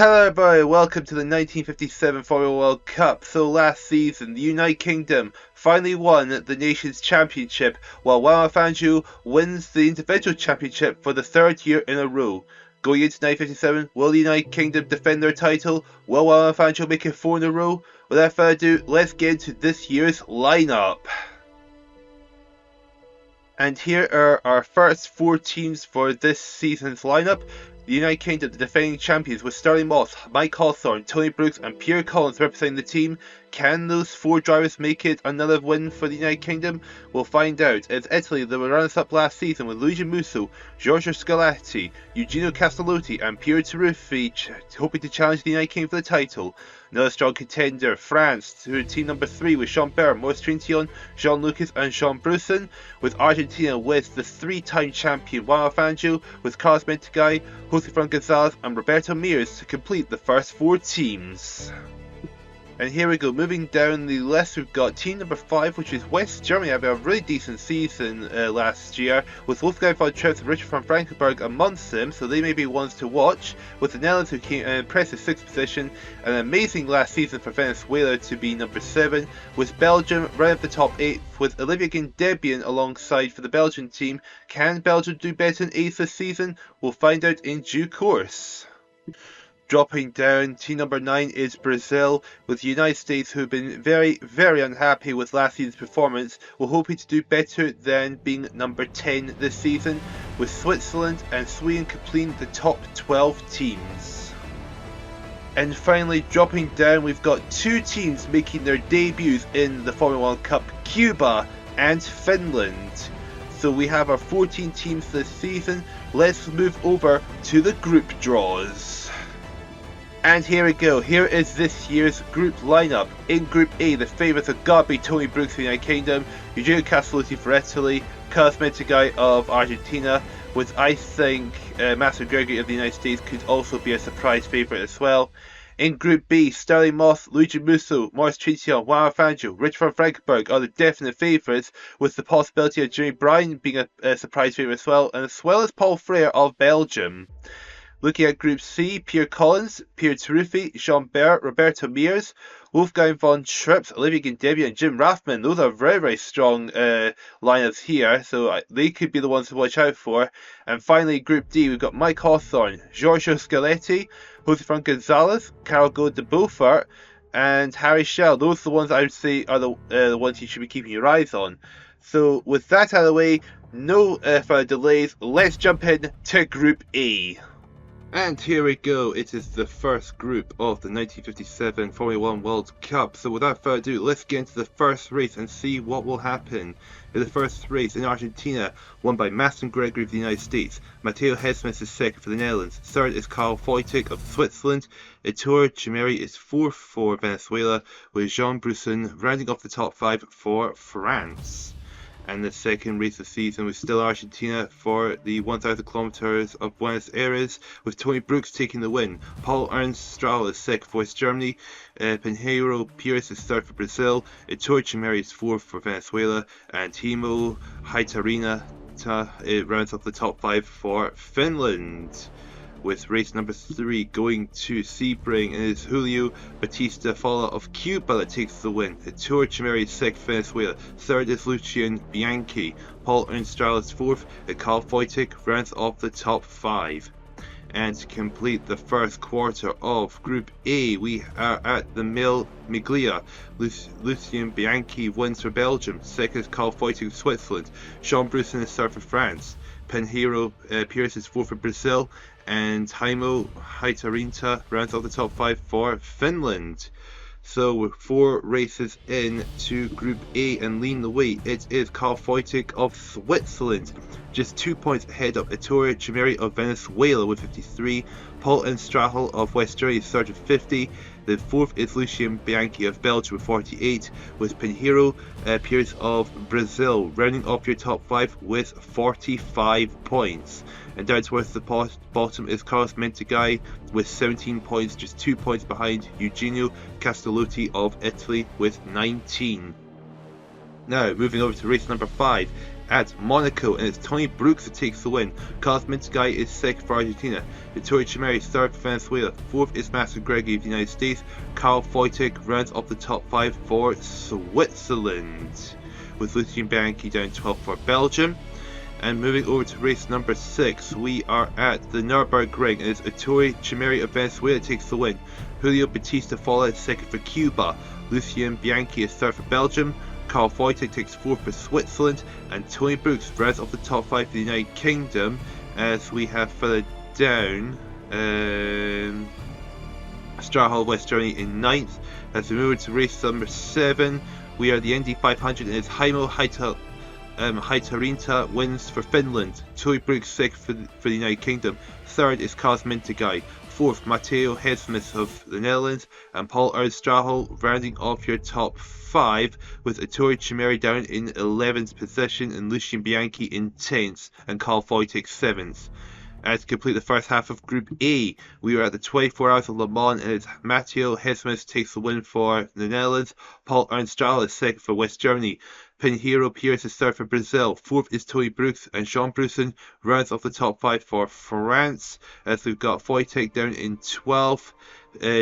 Hello everybody, welcome to the 1957 Formula World Cup. So last season, the United Kingdom finally won the nation's championship, while Juan Manuel Fangio wins the individual championship for the third year in a row. Going into 1957, will the United Kingdom defend their title? Will Juan Manuel Fangio make it 4 in a row? Without further ado, let's get into this year's lineup. And here are our first 4 teams for this season's lineup. The United Kingdom, the defending champions, with Sterling Moss, Mike Hawthorne, Tony Brooks and Pierre Collins representing the team. Can those 4 drivers make it another win for the United Kingdom? We'll find out. It's Italy, they were runners-up last season with Luigi Musso, Giorgio Scarlatti, Eugenio Castellotti and Piero Taruffi hoping to challenge the United Kingdom for the title. Another strong contender, France, who are team number 3 with Jean Bert, Maurice Trintignant, Jean Lucas and Jean Broussen, with Argentina with the 3-time champion Juan Manuel Fangio, with Carlos Mentegay, Jose Fran Gonzalez and Roberto Mears to complete the first 4 teams. And here we go, moving down the list, we've got team number 5, which is West Germany, having a really decent season last year, with Wolfgang von Trips and Richard van Frankenberg amongst them, so they may be ones to watch, with the Netherlands, who came in an impressive 6th position, an amazing last season for Venezuela to be number 7, with Belgium right at the top 8, with Olivier Gendebien alongside for the Belgian team. Can Belgium do better than 8th this season? We'll find out in due course. Dropping down, team number 9 is Brazil, with the United States, who have been very unhappy with last season's performance. We're hoping to do better than being number 10 this season, with Switzerland and Sweden completing the top 12 teams. And finally, dropping down, we've got 2 teams making their debuts in the Formula 1 Cup, Cuba and Finland. So we have our 14 teams this season. Let's move over to the group draws. And here we go, here is this year's group lineup. In Group A, the favourites have got to be Tony Brooks for the United Kingdom, Eugenio Castellotti for Italy, Carlos Mentegay of Argentina, with I think Master Gregory of the United States could also be a surprise favourite as well. In Group B, Sterling Moss, Luigi Musso, Maurice Trintignant, Juan Manuel Fangio, Richard van Frankenberg are the definite favourites, with the possibility of Jeremy Bryan being a surprise favourite as well as Paul Frere of Belgium. Looking at Group C, Pierre Collins, Piero Taruffi, Jean Bert, Roberto Mears, Wolfgang von Trips, Olivier Gendebien and Jim Rathman. Those are very strong lineups here, so they could be the ones to watch out for. And finally, Group D, we've got Mike Hawthorne, Giorgio Scarlatti, Jose Fran Gonzalez, Carol Go de Beaufort and Harry Schell. Those are the ones I would say are the ones you should be keeping your eyes on. So with that out of the way, no further delays, let's jump in to Group A. And here we go, it is the first group of the 1957 Formula 1 World Cup. So without further ado, let's get into the first race and see what will happen. In the first race in Argentina, won by Master Gregory of the United States. Matteo Hesmans is second for the Netherlands. Third is Karl Foytik of Switzerland. Ettore Chimeri is fourth for Venezuela, with Jean Broussen rounding off the top 5 for France. And the second race of the season was still Argentina for the 1,000 kilometers of Buenos Aires, with Tony Brooks taking the win. Paul Ernst Strahl is second for West Germany, Pinheiro Pires is third for Brazil, Ettore Chimeri is fourth for Venezuela, and Timo Haitarinta rounds up the top 5 for Finland. With race number 3 going to Sebring, and it is Julio Batista Falla of Cuba that takes the win. Ettore Chimeri is second for Venezuela, third is Lucian Bianchi, Paul Ernst Strahl is fourth, and Karl Foytik rounds off the top 5. And to complete the first quarter of Group A, we are at the Mille Miglia. Lucien Bianchi wins for Belgium, second is Karl Foytik of Switzerland, Jean Broussen is third for France, Pinheiro Pires is fourth for Brazil, and Timo Haitarinta rounds off the top 5 for Finland. So with 4 races in to Group A and leading the way, it is Karl Foytik of Switzerland, just 2 points ahead of Ettore Chimeri of Venezuela with 53, Paul Ernst Strahl of West Germany is third with 50, the fourth is Lucien Bianchi of Belgium with 48, with Pinheiro Pires of Brazil rounding off your top 5 with 45 points. And down towards the bottom is Carlos Mentegay with 17 points, just 2 points behind Eugenio Castellotti of Italy with 19. Now, moving over to race number 5. at Monaco, and it's Tony Brooks that takes the win. Carlos Mintagay is second for Argentina. Ettore Chimeri is third for Venezuela. Fourth is Master Gregory of the United States. Karl Wojtek rounds up the top 5 for Switzerland, with Lucien Bianchi down 12 for Belgium. And moving over to race number 6, we are at the Nürburgring, and it's Ettore Chimeri of Venezuela takes the win. Julio Bautista Folla is second for Cuba. Lucien Bianchi is third for Belgium. Karl Wojtek takes fourth for Switzerland, and Tony Brooks rounds off the top 5 for the United Kingdom. As we have further down, Strahol West Germany in 9th. As we move to race number 7, we are the Indy 500, and it's Heimo Haitarinta wins for Finland. Tony Brooks second for the United Kingdom. Third is Carlos Mintagay. Fourth, Matteo Hesmus of the Netherlands, and Paul Strahol rounding off your top 5, with Ettore Chimeri down in 11th position, and Lucien Bianchi in 10th, and Karl Wojtek 7th. To complete the first half of Group A, we are at the 24 Hours of Le Mans, and it's Matteo Hesmus takes the win for the Netherlands. Paul Strahol is second for West Germany. Pinheiro Pires is third for Brazil. Fourth is Tony Brooks, and Jean Broussen rounds off the top 5 for France. As we've got Wojtek down in 12th,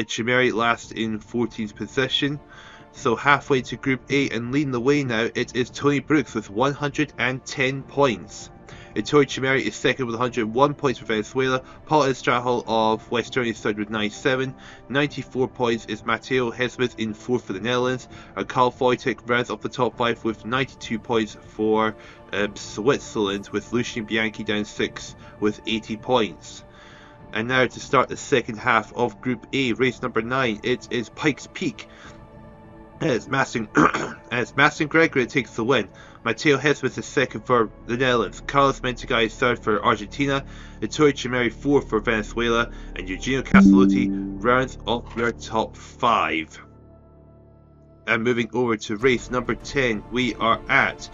Chimeri last in 14th position. So halfway to Group A and leading the way now, it is Tony Brooks with 110 points. Ettore Chimeri is second with 101 points for Venezuela. Paul Strahol of West Germany is third with 97. 94 points is Matteo Hesmus in fourth for the Netherlands. And Karl Wojtek rounds up the top 5 with 92 points for Switzerland, with Lucien Bianchi down 6 with 80 points. And now to start the second half of Group A, race number 9, it is Pikes Peak. As Mastin Gregory takes the win. Matteo Hesmus is second for the Netherlands. Carlos Mintagay is third for Argentina. Ettore Chimeri fourth for Venezuela. And Eugenio Castellotti rounds up their top 5. And moving over to race number 10, we are at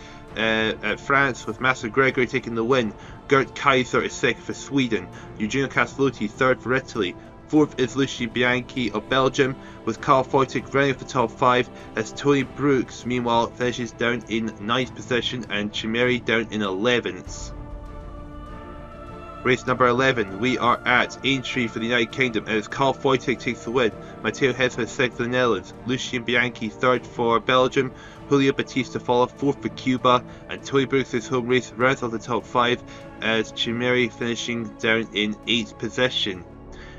France, with Master Gregory taking the win. Gert Kaiser is second for Sweden. Eugenio Castellotti third for Italy. Fourth is Lucien Bianchi of Belgium, with Karl Wojtek rounding off the top 5, as Tony Brooks meanwhile finishes down in 9th position, and Chimeri down in 11th. Race number 11, we are at Aintree for the United Kingdom, and as Karl Wojtek takes the win. Matteo Hesmus second for the Netherlands. Lucien Bianchi third for Belgium. Julio Bautista Folla fourth for Cuba, and Tony Brooks' home race rounds off the top 5, as Chimeri finishing down in 8th position.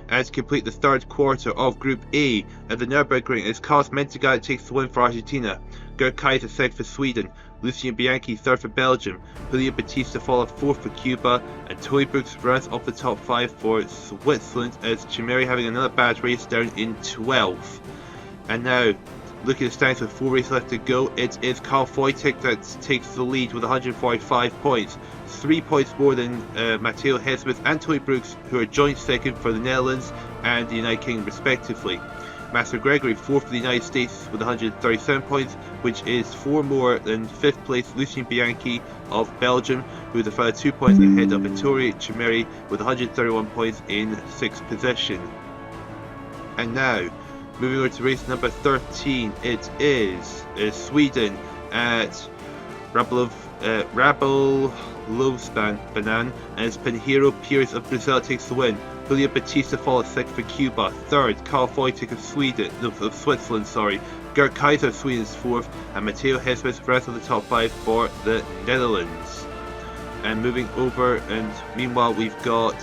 And to complete the third quarter of Group A at the Nürburgring, is Carlos Mintagay takes the win for Argentina. Gert Kaiser second for Sweden. Lucien Bianchi third for Belgium. Julio Bautista Folla fourth for Cuba, and Tony Brooks rounds off the top 5 for Switzerland, as Chimeri having another bad race down in 12th. And now, looking at the standings with 4 races left to go, it is Karl Wojtek that takes the lead with 145 points. 3 points more than Matteo Hesmus and Tony Brooks, who are joint second for the Netherlands and the United Kingdom respectively. Master Gregory fourth for the United States with 137 points, which is 4 more than 5th place Lucien Bianchi of Belgium, who is a further 2 points ahead of Ettore Chimeri with 131 points in 6th position. And now, moving on to race number 13, it is Sweden at Rabelovsbanan, and it's Pinheiro Pires of Brazil takes the win. Julio Bautista Folla second for Cuba. Third, Karl Wojtek of Switzerland. Gert Kaiser of Sweden is fourth, and Matteo Hesmus rounds of the top 5 for the Netherlands. And moving over, and meanwhile we've got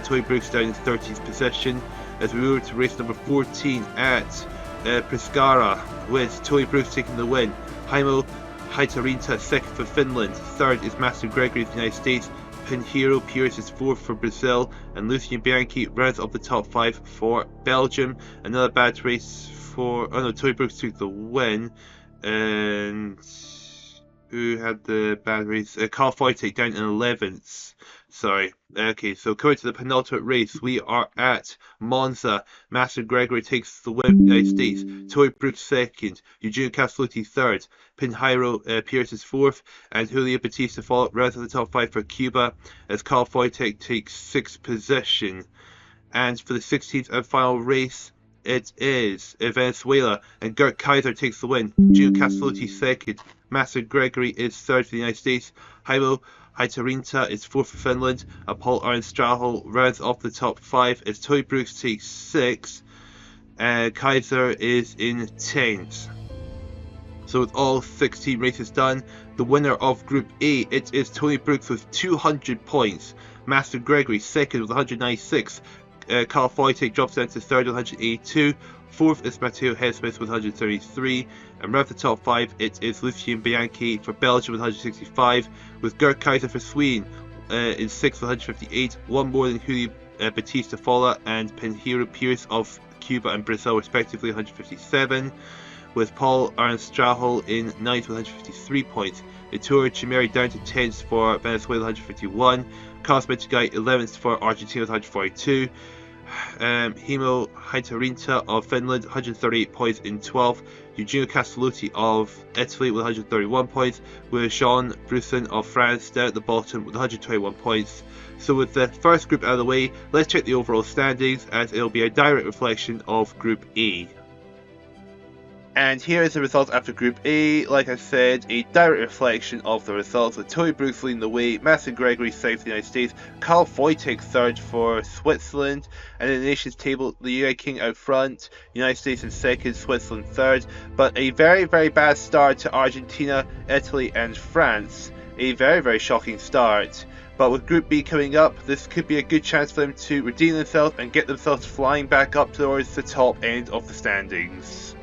Tony Brooks down in 13th position. As we move to race number 14 at Pescara, with Tony Brooks taking the win. Heimo Haitarinta second for Finland. Third is Master Gregory of the United States. Pinheiro Pires is fourth for Brazil, and Lucien Bianchi rounds up the top 5 for Belgium. Another bad race for... oh no, Tony Brooks took the win. And who had the bad race? Karl Wojtek down in 11th. Sorry. Okay, so coming to the penultimate race, we are at Monza. Master Gregory takes the win for the United States. Tony Brooks second. Eugenio Castellotti third. Pinheiro Pires is fourth. And Julio Bautista Folla rounds of the top 5 for Cuba, as Karl Wojtek takes 6th position. And for the 16th and final race, it is Venezuela, and Gert Kaiser takes the win. Eugenio Castellotti second. Master Gregory is third for the United States. Heimo Haitarinta is fourth for Finland. And Paul Arnstrahel rounds off the top 5 as Tony Brooks takes 6th. Kaiser is in 10th. So with all 16 races done, the winner of Group A, it is Tony Brooks with 200 points. Master Gregory second with 196. Carl Foytek drops down to third with 182. Fourth is Matteo Hesmith with 133. And round the top 5, it is Lucien Bianchi for Belgium with 165. With Gert Kaiser for Sweden in 6th with 158. One more than Julio Batista Folla and Pinheiro Pierce of Cuba and Brazil respectively 157. With Paul Arnstrahel in 9th with 153 points. Ettore Chimeri down to 10th for Venezuela 151. Carlos Menchegay 11th for Argentina with 142. Heimo Haitarinta of Finland 138 points in 12th. Eugenio Castellucci of Italy with 131 points. With Jean Brusson of France down at the bottom with 121 points. So with the first group out of the way, let's check the overall standings as it'll be a direct reflection of Group A. And here is the results after Group A. Like I said, a direct reflection of the results with Tony Brooks leading the way, Master Gregory second for the United States, Carl Foytek third for Switzerland, and in the nations table, the United Kingdom out front, United States in second, Switzerland third, but a very, very bad start to Argentina, Italy and France. A very, very shocking start. But with Group B coming up, this could be a good chance for them to redeem themselves and get themselves flying back up towards the top end of the standings.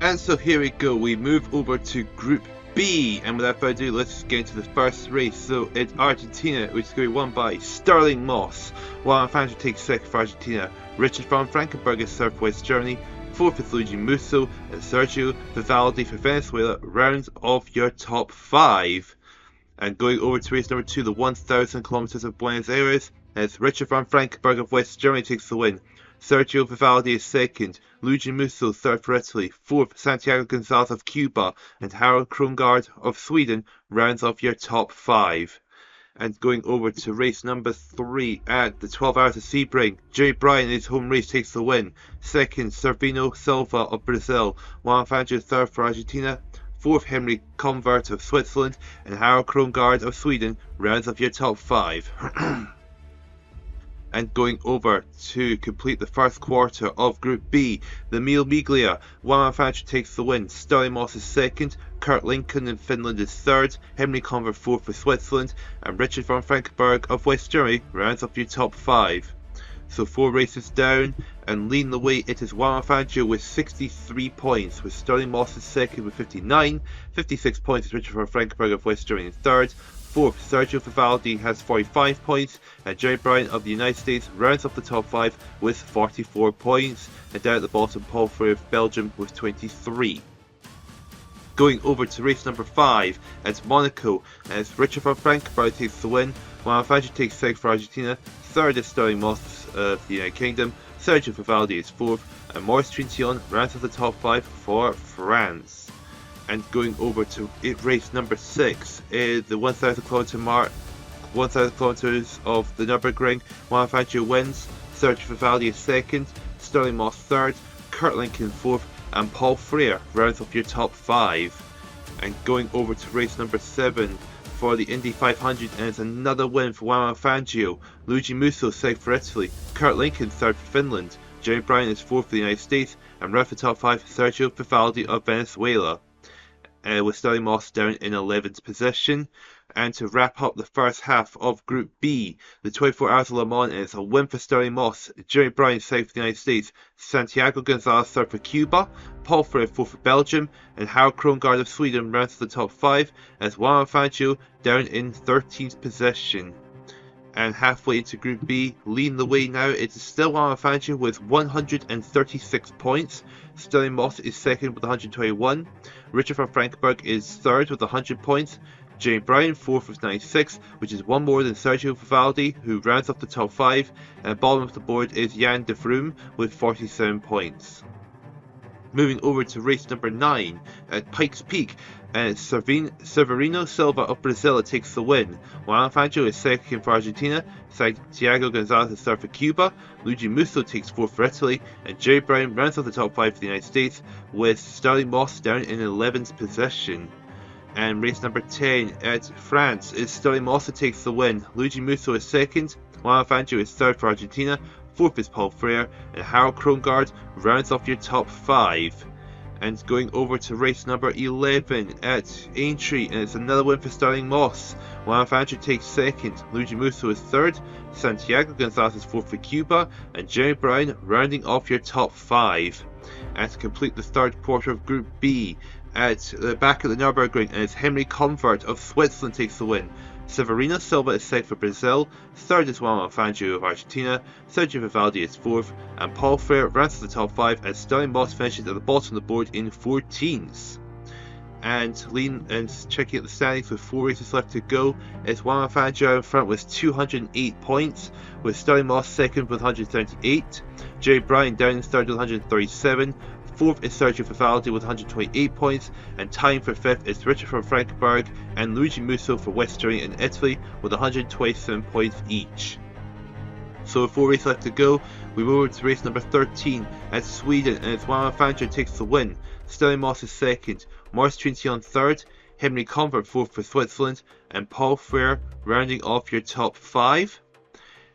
And so here we go, we move over to Group B, and without further ado, let's get into the first race. So it's Argentina, which is going to be won by Sterling Moss, while Fangio takes second for Argentina. Richard von Frankenberg is third for West Germany, fourth is Luigi Musso, and Sergio Vivaldi for Venezuela rounds off your top 5. And going over to race number 2, the 1,000 kilometers of Buenos Aires, as Richard von Frankenberg of West Germany takes the win. Sergio Vivaldi is second, Luigi Musso third for Italy, fourth Santiago Gonzalez of Cuba, and Harald Krongard of Sweden rounds off your top 5. And going over to race number 3 at the 12 Hours of Sebring, Jerry Bryan in his home race takes the win. Second, Servino Silva of Brazil, Juan Fangio third for Argentina, fourth Henry Convert of Switzerland, and Harald Krongard of Sweden rounds off your top 5. And going over to complete the first quarter of Group B, the Mille Miglia, Juan Fangio takes the win, Sterling Moss is second, Kurt Lincoln in Finland is third, Henry Convert fourth for Switzerland, and Richard von Frankenberg of West Germany rounds off your top 5. So 4 races down, and leading the way it is Juan Fangio with 63 points, with Sterling Moss is second with 59, 56 points is Richard von Frankenberg of West Germany in third. Fourth, Sergio Vivaldi has 45 points, and Jerry Bryan of the United States rounds up the top 5 with 44 points, and down at the bottom, Paul Frey of Belgium with 23. Going over to race number 5, it's Monaco, as Richard von Frankenberg takes the win, while Fangio takes second for Argentina, third is Sterling Moss of the United Kingdom, Sergio Vivaldi is fourth, and Maurice Trintignant rounds up the top 5 for France. And going over to race number 6, the 1,000 kilometer mark, 1,000 kilometers of the Nürburgring. Juan Fangio wins, Sergio Vivaldi is second, Sterling Moss third, Kurt Lincoln fourth, and Paul Frey rounds off your top 5. And going over to race number 7 for the Indy 500, and it's another win for Juan Fangio. Luigi Musso second for Italy, Kurt Lincoln third for Finland, Jerry Bryan is fourth for the United States, and round the top 5 Sergio Vivaldi of Venezuela. With Sterling Moss down in 11th position. And to wrap up the first half of Group B, the 24 Hours of Le Mans, is a win for Sterling Moss, Jerry Bryan second for the United States, Santiago Gonzalez third for Cuba, Paul Frey fourth for Belgium, and Harald Krongard of Sweden rounds to the top 5, as Juan Fangio down in 13th position. And halfway into Group B, leading the way now, it is still Juan Fangio with 136 points. Sterling Moss is second with 121. Richard von Frankenberg is third with 100 points. Jerry Bryan fourth with 96, which is one more than Sergio Vivaldi, who rounds off the top 5. And bottom of the board is Jan de Vroom with 47 points. Moving over to race number 9 at Pikes Peak, and Severino Silva of Brazil takes the win. Juan Fangio is second for Argentina, Santiago Gonzalez is third for Cuba, Luigi Musso takes fourth for Italy, and Jerry Bryan rounds off the top 5 for the United States, with Sterling Moss down in 11th position. And race number 10 at France is Sterling Moss that takes the win. Luigi Musso is second, Juan Manuel Fangio is third for Argentina, fourth is Paul Frere, and Harold Krongard rounds off your top 5. And going over to race number 11 at Aintree, and it's another win for Sterling Moss. Juan Fangio takes second, Luigi Musso is third, Santiago Gonzalez is fourth for Cuba, and Jerry Brown rounding off your top 5. And to complete the third quarter of Group B, at the back of the Nürburgring, and it's Henry Comfort of Switzerland takes the win. Severino Silva is second for Brazil, third is Juan Manuel Fangio of Argentina, Sergio Vivaldi is fourth, and Paul Frere rounds to the top 5 as Sterling Moss finishes at the bottom of the board in 14th. And checking out the standings with 4 races left to go, it's Juan Manuel Fangio in front with 208 points, with Sterling Moss second with 138, Jerry Bryan down in third with 137, fourth is Sergio Vivaldi with 128 points, and tying for fifth is Richard from Frankenberg and Luigi Musso for West Germany and Italy with 127 points each. So with 4 races left to go, we move over to race number 13 at Sweden, and it's Juan Manuel Fangio takes the win. Sterling Moss is second, Morris Trinity on third, Henry Comfort fourth for Switzerland, and Paul Frere rounding off your top 5.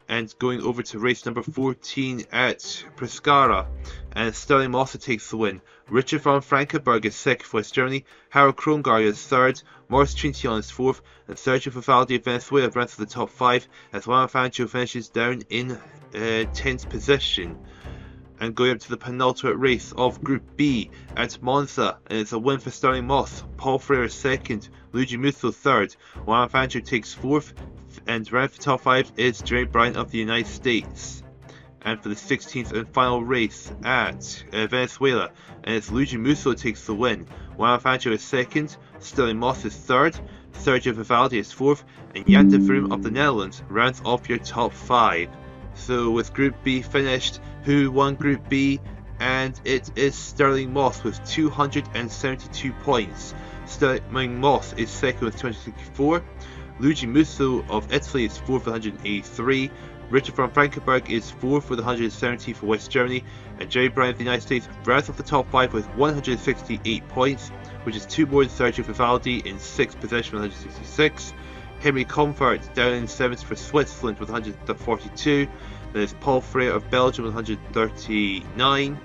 And going over to race number 14 at Pescara, and Sterling Moss takes the win. Richard von Frankenberg is second for West Germany, Harold Krongard is third, Morris Trintian is fourth, and Sergio Vivaldi of Venezuela runs to the top 5 as Juan Fangio finishes down in 10th position. And going up to the penultimate race of Group B at Monza, and it's a win for Sterling Moss. Paul Frere is second, Luigi Musso third, Juan Fangio takes fourth, and round for the top 5 is Jerry Bryan of the United States. And for the 16th and final race at Venezuela, and it's Luigi Musso takes the win. Juan Fangio is second, Sterling Moss is third, Sergio Vivaldi is fourth, and Jan de Vroom of the Netherlands rounds off your top 5. So with Group B finished, who won Group B? And it is Sterling Moss with 272 points. Sterling Moss is second with 264. Luigi Musso of Italy is 4th with 183, Richard von Frankenberg is 4th with 170 for West Germany, and Jerry Bryan of the United States rounds off the top 5 with 168 points, which is 2 more than Sergio Vivaldi in 6th position with 166. Henry Comfort down in 7th for Switzerland with 142, there's Paul Frere of Belgium with 139,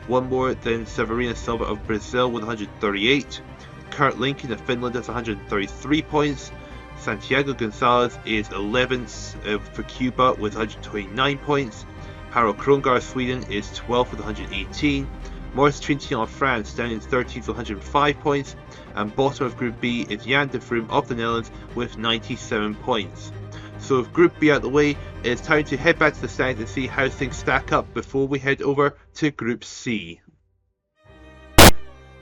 1 more than Severino Silva of Brazil with 138, Kurt Lincoln of Finland has 133 points, Santiago Gonzalez is 11th for Cuba with 129 points. Harold Krongard of Sweden is 12th with 118. Morris Trintian of France down in 13th with 105 points. And bottom of Group B is Jan de Vroom of the Netherlands with 97 points. So with Group B out of the way, it's time to head back to the standings and see how things stack up before we head over to Group C.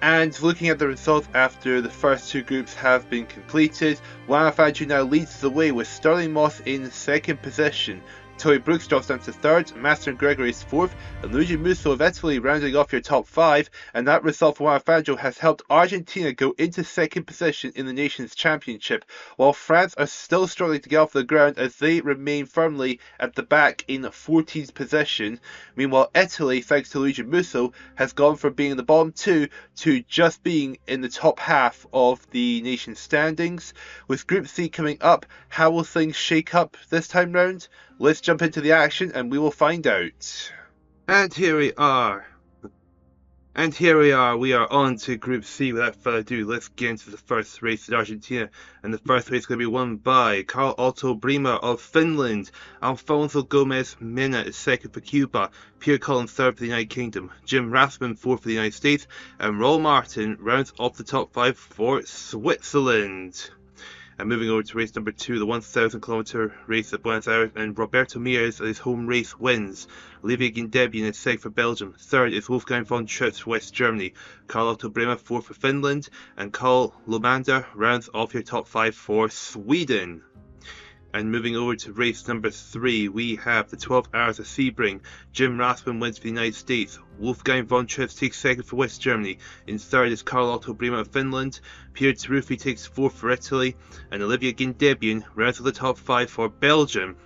And looking at the results after the first 2 groups have been completed, Juan Fangio now leads the way with Sterling Moss in 2nd position. Toby Brooks drops down to 3rd, Master and Gregory is 4th, and Luigi Musso of Italy rounding off your top 5, and that result for Juan Fangio has helped Argentina go into 2nd position in the Nations Championship, while France are still struggling to get off the ground as they remain firmly at the back in 14th position. Meanwhile, Italy, thanks to Luigi Musso, has gone from being in the bottom 2 to just being in the top half of the nation standings. With Group C coming up, how will things shake up this time round? Let's jump into the action and we will find out. And here we are. We are on to Group C. Without further ado, let's get into the first race in Argentina. And the first race is going to be won by Carl Otto Bremer of Finland. Alfonso Gomez Mena is second for Cuba. Pierre Collins third for the United Kingdom. Jim Rathman fourth for the United States. And Roll Martin rounds off the top 5 for Switzerland. And moving over to race number 2, the 1,000 kilometer race at Buenos Aires, and Roberto Mears, his home race, wins. Olivier Gindebian is second for Belgium. Third is Wolfgang von Schütz for West Germany. Carl Otto Bremer fourth for Finland, and Karl Lomander rounds off your top 5 for Sweden. And moving over to race number 3, we have the 12 Hours of Sebring. Jim Rathman wins for the United States. Wolfgang von Schütz takes second for West Germany. In third is Carl Otto Bremer of Finland. Pierre Taruffi takes fourth for Italy. And Olivier Gindebian rounds to the top 5 for Belgium.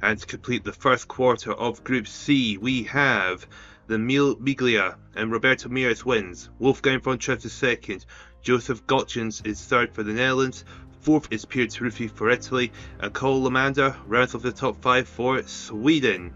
And to complete the first quarter of Group C, we have the Mille Miglia, and Roberto Mears wins. Wolfgang von Schütz is second. Joseph Gottjens is third for the Netherlands. Fourth is Pier Taruffi for Italy, and Karl Lamander rounds off the top 5 for Sweden.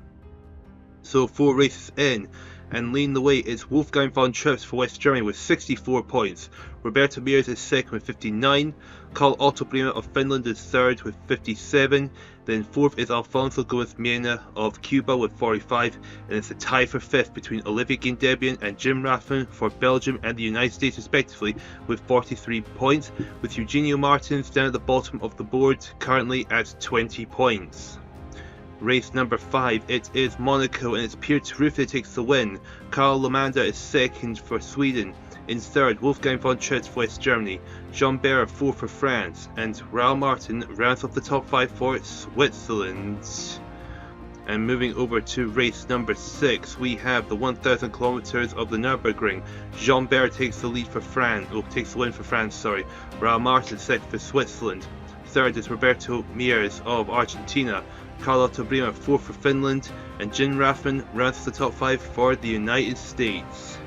So 4 races in, and leading the way is Wolfgang von Trips for West Germany with 64 points. Roberto Mears is second with 59. Karl Otto Bremer of Finland is third with 57. Then fourth is Alfonso Gomez Mena of Cuba with 45. And it's a tie for fifth between Olivier Gendebien and Jim Raffin for Belgium and the United States respectively with 43 points, with Eugenio Martins down at the bottom of the board currently at 20 points. Race number 5, it is Monaco, and it's Pier Taruffi that takes the win. Karl Lamander is second for Sweden. In third, Wolfgang von Trips for West Germany. Jean Bera fourth for France, and Raoul Martin rounds off the top 5 for Switzerland. And moving over to race number 6, we have the 1,000 kilometers of the Nürburgring. Jean Bera takes the lead for France, takes the win for France, sorry. Raoul Martin second for Switzerland. Third is Roberto Mears of Argentina. Karl Otto Bremer fourth for Finland, and Jim Raffin rounds the top 5 for the United States.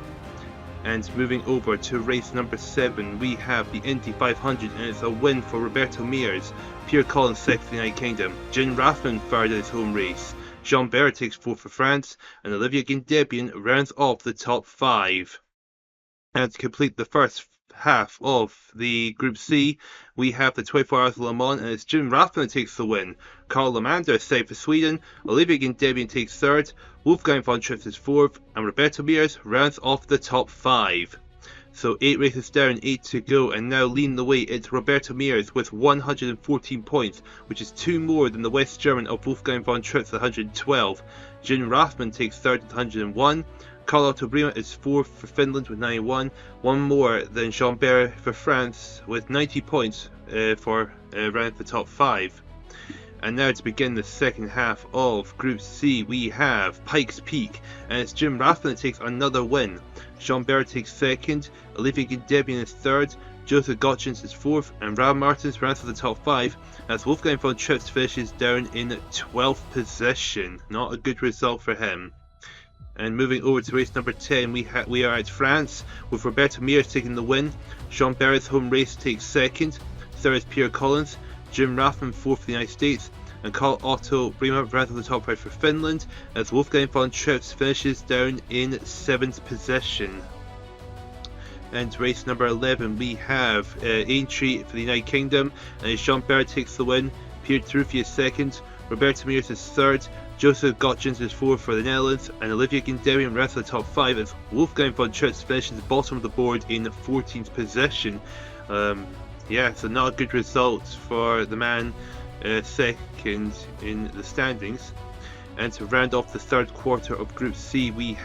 And moving over to race number 7, we have the Indy 500, and it's a win for Roberto Mears. Pierre Collins second for the United Kingdom. Jim Raffin third in his home race. Jean Bera takes fourth for France, and Olivier Gendebien rounds off the top 5. And to complete the first half of the Group C, we have the 24 Hours of Le Mans, and it's Jim Raffin that takes the win. Karl Lamander is second for Sweden, Olivier Gendebien takes third, Wolfgang von Trips is fourth, and Roberto Mears rounds off the top 5. So 8 races down, 8 to go, and now leading the way it's Roberto Mears with 114 points, which is 2 more than the West German of Wolfgang von Trips at 112. Jim Raffin takes third with 101. Karl Otto Bremer is fourth for Finland with 91, 1 more than Jean Bera for France with 90 points for round the top 5. And now to begin the second half of Group C, we have Pikes Peak, and it's Jim Raffin that takes another win. Jean Bera takes second, Olivier Gendebien is third, Joseph Gottjens is fourth, and Raoul Martins rounds to the top 5, as Wolfgang von Trips finishes down in 12th position. Not a good result for him. And moving over to race number 10, we are at France, with Roberto Mears taking the win. Jean Bera's home race takes second. Third is Pierre Collins. Jim Raffin fourth for the United States. And Karl Otto Bremer rounds off the top 5 for Finland, as Wolfgang von Trips finishes down in 7th position. And race number 11, we have Aintree for the United Kingdom, and Jean Bera takes the win. Pier Taruffi is second. Roberto Mears is third. Joseph Gottjens is fourth for the Netherlands, and Olivier Gendebien rounds the top 5 as Wolfgang von Trips finishes the bottom of the board in 14th position. So not a good result for the man second in the standings. And to round off the third quarter of Group C, we're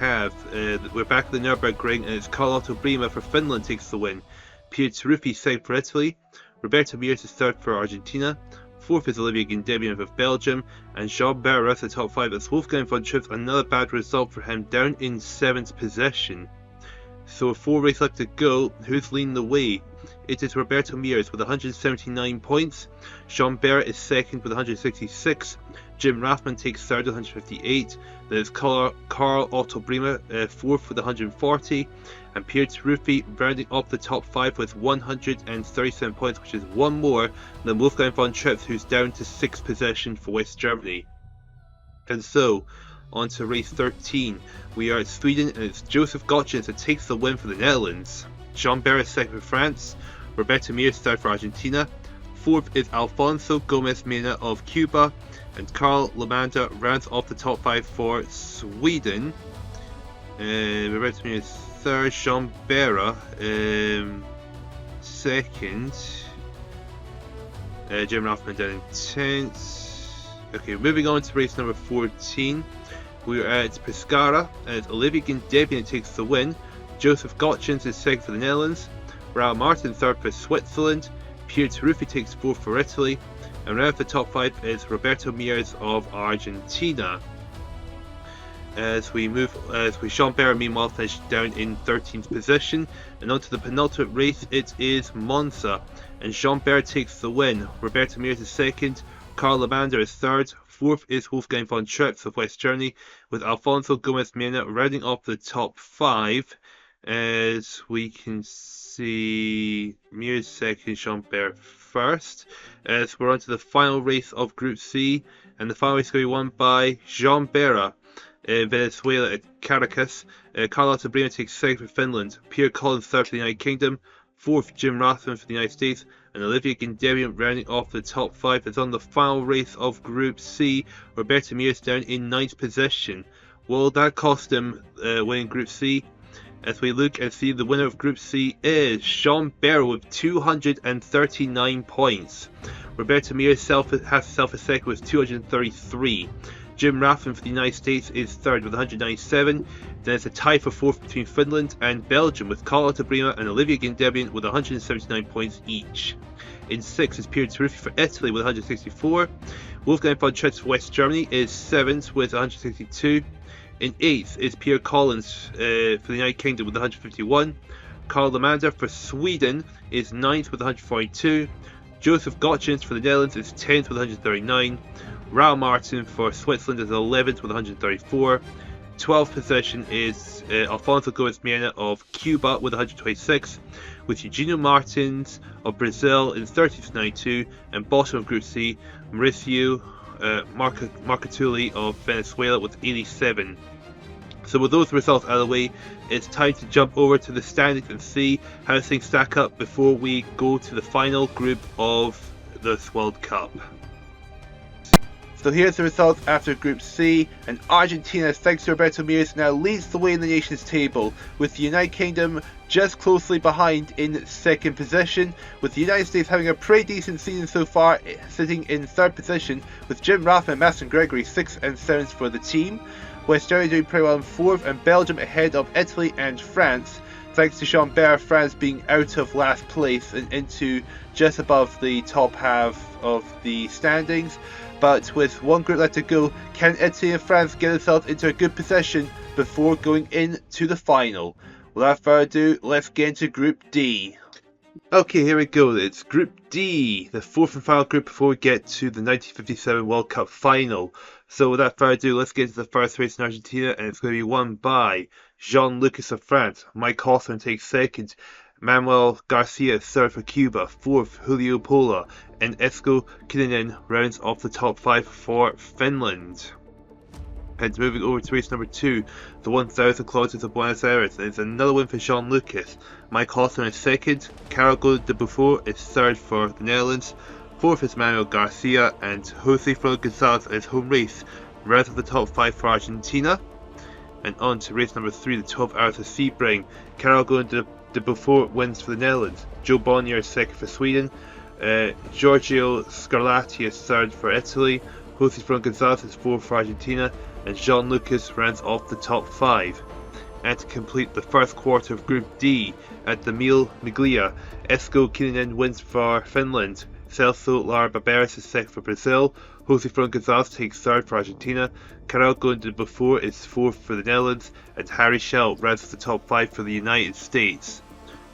back at the Nürburgring, and it's Karl Otto Bremer for Finland takes the win. Pier Taruffi second for Italy. Roberto Mears is third for Argentina. Fourth is Olivier Gendebien of Belgium, and Jean Bera rounds the top 5 as Wolfgang von Trips, another bad result for him, down in 7th position. So 4 races left to go. Who's leading the way? It is Roberto Mears with 179 points. Jean Bera is second with 166. Jim Raffin takes third with 158. Then it's Karl Otto Bremer fourth with 140. And Pier Taruffi rounding up the top 5 with 137 points, which is 1 more than Wolfgang von Trips, who's down to 6th position for West Germany. And so, on to race 13. We are at Sweden, and it's Joseph Gottjens that takes the win for the Netherlands. Jean Bera is second for France. Roberto Mears third for Argentina. Fourth is Alfonso Gomez Mena of Cuba. And Karl Lamander rounds off the top 5 for Sweden. Roberto Mears third. Jean Bera second. Jim Raffin down in 10th. Okay, moving on to race number 14. We are at Pescara, and Olivier Gendebien takes the win. Joseph Gottjens is second for the Netherlands. Raoul Martin third for Switzerland. Pier Taruffi takes fourth for Italy. And round the top 5 is Roberto Mears of Argentina. Jean Bera meanwhile finished down in 13th position. And on to the penultimate race, it is Monza, and Jean Bera takes the win. Roberto Mears is second. Karl Lamander is third. Fourth is Wolfgang von Trips of West Germany, with Alfonso Gomez Mena rounding off the top 5. As we can see, Mir second, Jean-Pierre first. As we're on to the final race of Group C, and the final race is going to be won by Jean-Pierre in Venezuela at Caracas. Carlotta Brema takes second for Finland, Pierre Collins third for the United Kingdom, fourth Jim Rathman for the United States, and Olivia Genderian rounding off the top five. As on the final race of Group C, Roberto Mir is down in ninth position. Will that cost him winning Group C? As we look and see, the winner of Group C is Jean-Pierre with 239 points. Roberto Mir has himself a second with 233. Jim Rathman for the United States is third with 197. Then it's a tie for fourth between Finland and Belgium with Carlotta Brema and Olivia Genderian with 179 points each. In sixth is Pier Taruffi for Italy with 164. Wolfgang von Schütz for West Germany is seventh with 162. In eighth is Pierre Collins for the United Kingdom with 151. Karl Lamander for Sweden is ninth with 142. Joseph Gottjens for the Netherlands is 10th with 139. Raul Martin for Switzerland is 11th with 134. 12th position is Alfonso Gomez Miena of Cuba with 126, with Eugenio Martins of Brazil in 30th with 92, and bottom of Group C, Mauricio Marcatulli of Venezuela with 87. So with those results out of the way, it's time to jump over to the standings and see how things stack up before we go to the final group of this World Cup. So here's the results after Group C, and Argentina, thanks to Roberto Mir, now leads the way in the nations table, with the United Kingdom just closely behind in second position, with the United States having a pretty decent season so far, sitting in third position, with Jim Rathman and Maston Gregory 6th and 7th for the team. West Germany doing pretty well in fourth, and Belgium ahead of Italy and France, thanks to Jean-Pierre, France being out of last place and into just above the top half of the standings. But with one group left to go, can Italy and France get themselves into a good position before going into the final? Without further ado, let's get into Group D. Okay, here we go. It's Group D, the fourth and final group before we get to the 1957 World Cup final. So without further ado, let's get into the first race in Argentina, and it's going to be won by Jean-Lucas of France. Mike Hawthorne takes second. Manuel Garcia is third for Cuba, fourth Julio Pola, and Esko Kinnunen rounds off the top five for Finland. And moving over to race number 2, the 1000 kilometers of Buenos Aires, and it's another win for Jean-Lucas. Mike Hawthorne is second, Carol de Beaufort is third for the Netherlands, fourth is Manuel Garcia, and Jose Fernando Gonzalez is home race, rounds off the top 5 for Argentina. And on to race number 3, the 12 hours of Sebring. Carol de Beaufort wins for the Netherlands, Joe Bonnier is second for Sweden, Giorgio Scarlatti is third for Italy, Jose Fernando Gonzalez is fourth for Argentina, and Jean-Lucas rounds off the top 5. And to complete the first quarter of Group D, at the Mille Miglia, Esko Kinnunen wins for Finland, Celso Lara Barberis is second for Brazil, Jose Fernando Gonzalez takes third for Argentina, Karel de Beaufort is fourth for the Netherlands, and Harry Schell rounds off the top 5 for the United States.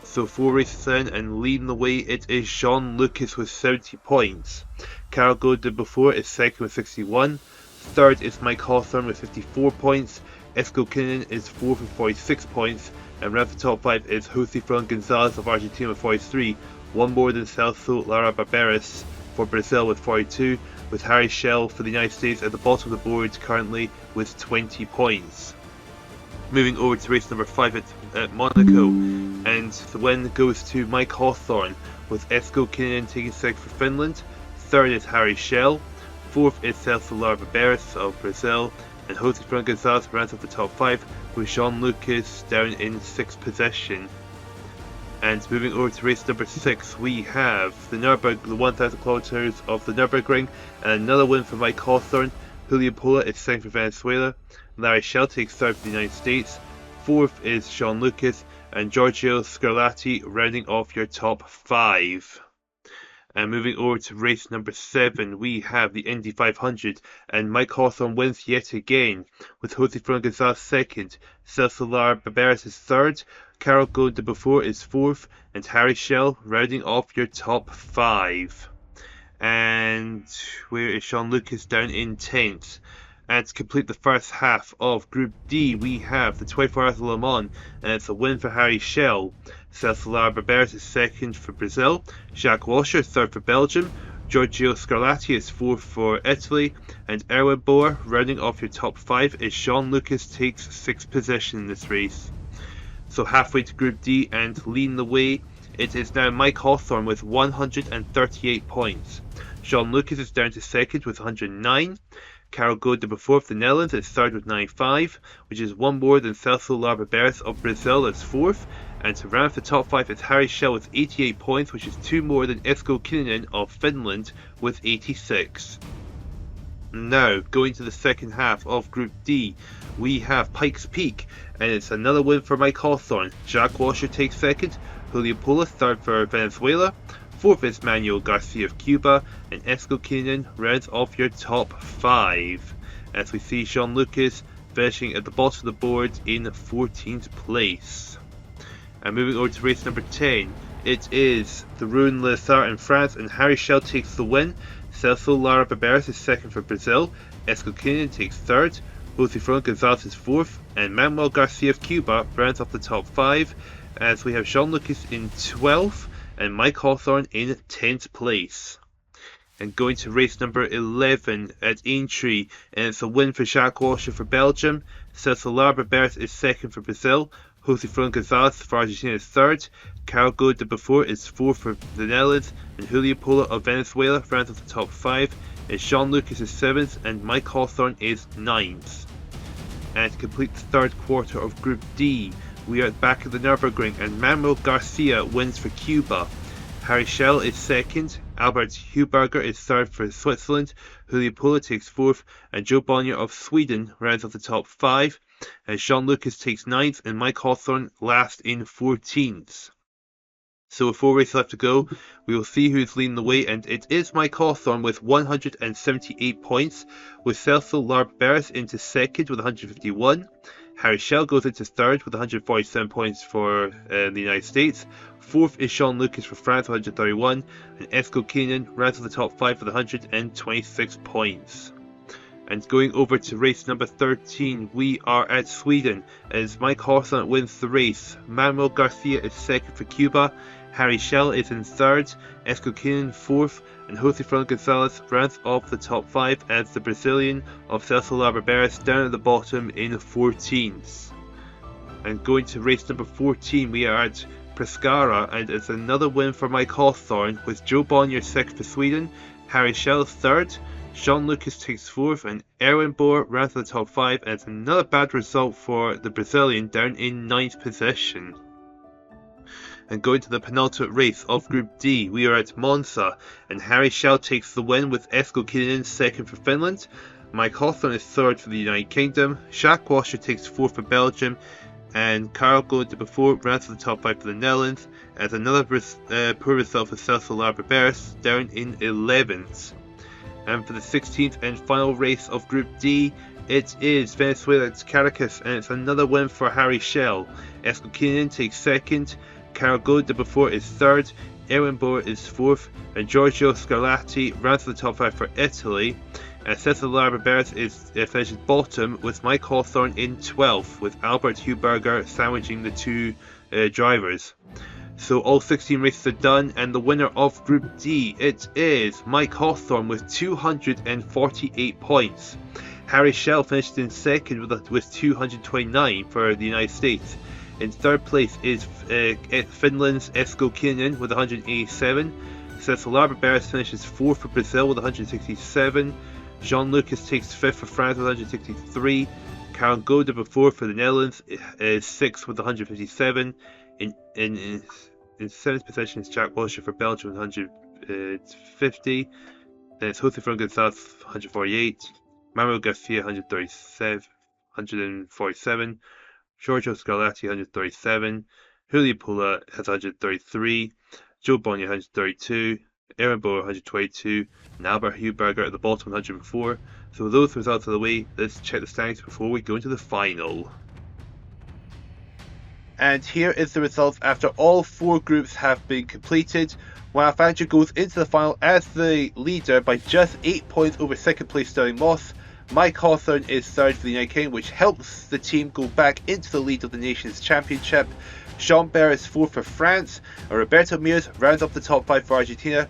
So 4 races in, and leading the way it is Jean-Lucas with 70 points. Karel de Beaufort is second with 61. Third is Mike Hawthorne with 54 points. Esko Kinnunen is fourth with 46 points. And round the top 5 is Jose Fernando Gonzalez of Argentina with 43. One more than Celso Lara Barberis for Brazil with 42. With Harry Schell for the United States at the bottom of the board currently with 20 points. Moving over to race number 5 at Monaco, and the win goes to Mike Hawthorne, with Esko Kinnunen taking second for Finland. Third is Harry Schell. Fourth is Celso Lara Barberis of Brazil, and Jose Fernando Gonzalez rounds off the top 5, with Jean-Lucas down in 6th position. And moving over to race number 6, we have the 1000 kilometers of the Nürburgring, and another win for Mike Hawthorne. Julio Pola is second for Venezuela, Larry Schell takes third for the United States, fourth is Jean-Lucas, and Giorgio Scarlatti rounding off your top 5. And moving over to race number 7, we have the Indy 500, and Mike Hawthorne wins yet again, with Jose Fernando Gonzalez second, Celso Lara Barberis is third, Karel de Beaufort is fourth, and Harry Schell rounding off your top 5. And where is Jean-Lucas down in 10th? And to complete the first half of Group D, we have the 24 Hours of Le Mans, and it's a win for Harry Schell. Césaire Barberis is second for Brazil, Jacques Washer is third for Belgium, Giorgio Scarlatti is fourth for Italy, and Erwin Boer, rounding off your top 5, is Jean Lucas takes 6th position in this race. So halfway to Group D and leading the way, it is now Mike Hawthorne with 138 points. Jean Lucas is down to second with 109. Karel Gode before of the Netherlands is third with 95, which is one more than Celso Barberis of Brazil as fourth. And to round off the top 5 is Harry Schell with 88 points, which is two more than Esko Kinnunen of Finland with 86. Now, going to the second half of Group D, we have Pikes Peak, and it's another win for Mike Hawthorne. Jacques Washer takes second, Julio Pola third for Venezuela, fourth is Manuel Garcia of Cuba, and Esko Kinnunen rounds off your top 5. As we see Jean Lucas finishing at the bottom of the board in 14th place. And moving over to race number 10, it is the Rouen Le Sart in France, and Harry Schell takes the win. Celso Barberis is second for Brazil, Esko Kinnunen takes third, Jose Fron Gonzalez is fourth, and Manuel Garcia of Cuba rounds off the top 5, as we have Jean Lucas in 12th and Mike Hawthorne in 10th place. And going to race number 11 at Aintree, and it's a win for Jacques Washer for Belgium, Celso Barberis is second for Brazil, Jose Fron Gonzalez for Argentina is third, Karel Gode de Beaufort is fourth for the Netherlands, and Julio Pola of Venezuela rounds off the top 5, as Jean Lucas is 7th and Mike Hawthorne is 9th. And to complete the third quarter of Group D, we are back at the Nürburgring, and Manuel Garcia wins for Cuba. Harry Schell is second, Albert Huberger is third for Switzerland, Julio Pola takes fourth, and Joe Bonnier of Sweden rounds off the top 5, as Jean Lucas takes 9th and Mike Hawthorne last in 14th. So with 4 races left to go, we will see who's leading the way, and it is Mike Hawthorne with 178 points, with Celso Barberis into second with 151. Harry Schell goes into third with 147 points for the United States. Fourth is Jean Lucas for France with 131, and Esko Kinnunen rounds off the top 5 with 126 points. And going over to race number 13, we are at Sweden, as Mike Hawthorne wins the race. Manuel Garcia is second for Cuba, Harry Schell is in third, Esko Kinnunen fourth, and Jose Fron Gonzalez rounds off the top 5 as the Brazilian of Celso Barberis down at the bottom in 14th. And going to race number 14, we are at Pescara, and it's another win for Mike Hawthorne, with Joe Bonnier second for Sweden, Harry Schell third, Jean Lucas takes fourth, and Erwin Boer rounds the top 5, and it's another bad result for the Brazilian down in 9th position. And going to the penultimate race of Group D, we are at Monza, and Harry Schell takes the win with Esko Kinnunen second for Finland, Mike Hawthorne is third for the United Kingdom, Jacques Washer takes fourth for Belgium, and Karel Gode de Beaufort rounds the top 5 for the Netherlands, as another poor result for Celso Barberis down in 11th. And for the 16th and final race of Group D, it is Venezuela at Caracas, and it's another win for Harry Schell. Esko Kinnunen takes second, Karel Gode de Beaufort is third, Erwin Boer is fourth, and Giorgio Scarlatti rounds the top 5 for Italy. And Celso Barberis finishes bottom with Mike Hawthorne in 12th, with Albert Huberger sandwiching the two drivers. So all 16 races are done, and the winner of Group D, it is Mike Hawthorne with 248 points. Harry Schell finished in second with 229 for the United States. In third place is Finland's Esko Kinnunen with 187. Celso Barberis finishes fourth for Brazil with 167. Jean Lucas takes fifth for France with 163. Karel Gode de Beaufort for the Netherlands is sixth with 157. In 7th position is Jacques Washer for Belgium with 150. Then it's Jose Fron Gonzalez 148. Manuel Garcia 147. Giorgio Scarlatti 137. Julio Pola has 133. Joe Bonnier 132. Erwin Boer 122. And Albert Huberger at the bottom 104. So with those results of the way, let's check the standings before we go into the final. And here is the results after all 4 groups have been completed. Juan Fangio goes into the final as the leader by just 8 points over second place Sterling Moss. Mike Hawthorne is third for the United Kingdom, which helps the team go back into the lead of the Nations Championship. Jean-Pierre is fourth for France, and Roberto Mears rounds up the top 5 for Argentina.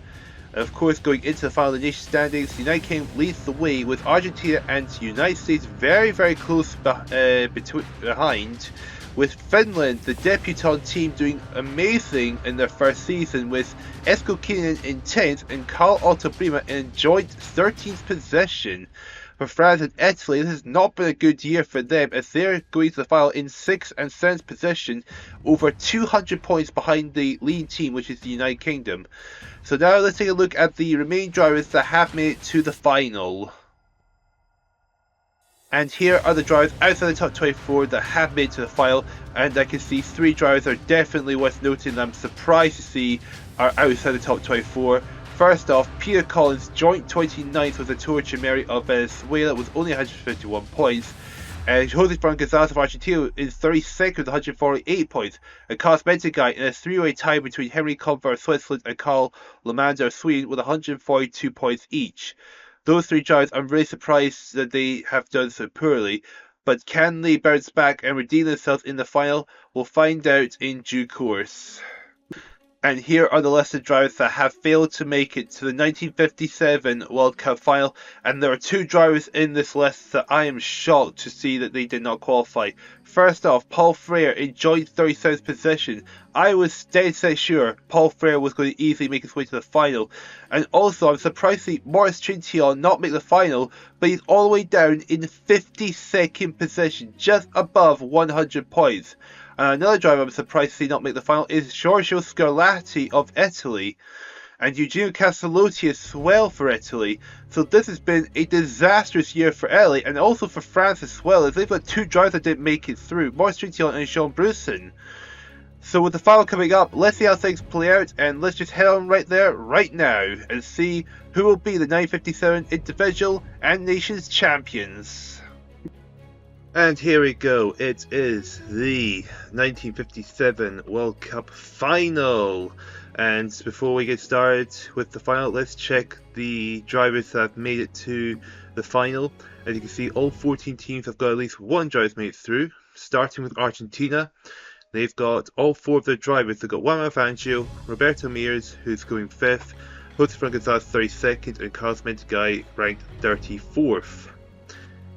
And of course, going into the final of the nation standings, the United Kingdom leads the way with Argentina and the United States very, very close behind, with Finland, the debutant team, doing amazing in their first season, with Esko Kinen in 10th and Karl Otto Bremer in joint 13th position. For France and Italy, this has not been a good year for them, as they're going to the final in 6th and 7th position, over 200 points behind the lead team, which is the United Kingdom. So now let's take a look at the remaining drivers that have made it to the final. And here are the drivers outside the top 24 that have made it to the final, and I can see 3 drivers are definitely worth noting that I'm surprised to see are outside the top 24. First off, Peter Collins, joint 29th with the Tour Chimeri of Venezuela with only 151 points. And Jose Gonzalez of Argentina is 32nd with 148 points. A cosmetic guy in a 3-way tie between Henry Comfer of Switzerland and Karl Lamander of Sweden with 142 points each. Those 3 drivers, I'm really surprised that they have done so poorly. But can they bounce back and redeem themselves in the final? We'll find out in due course. And here are the listed drivers that have failed to make it to the 1957 World Cup final, and there are 2 drivers in this list that I am shocked to see that they did not qualify. First off, Paul Frere in joint 37th position. I was dead set sure Paul Frere was going to easily make his way to the final. And also, I'm surprised to see Maurice Trintignant not make the final, but he's all the way down in 52nd position, just above 100 points. Another driver I'm surprised to see not make the final is Giorgio Scarlatti of Italy, and Eugenio Castellotti as well for Italy. So this has been a disastrous year for Italy, and also for France as well, as they've got 2 drivers that didn't make it through, Maurice Trintignant and Jean Broussen. So with the final coming up, let's see how things play out, and let's just head on right there, right now, and see who will be the 1957 individual and nations champions. And here we go, it is the 1957 World Cup final. And before we get started with the final, let's check the drivers that have made it to the final. As you can see, all 14 teams have got at least 1 driver made it through. Starting with Argentina, they've got all 4 of their drivers. They've got Juan Manuel Fangio, Roberto Mears, who's going 5th, Jose Gonzalez 32nd, and Carlos Menteguy ranked 34th.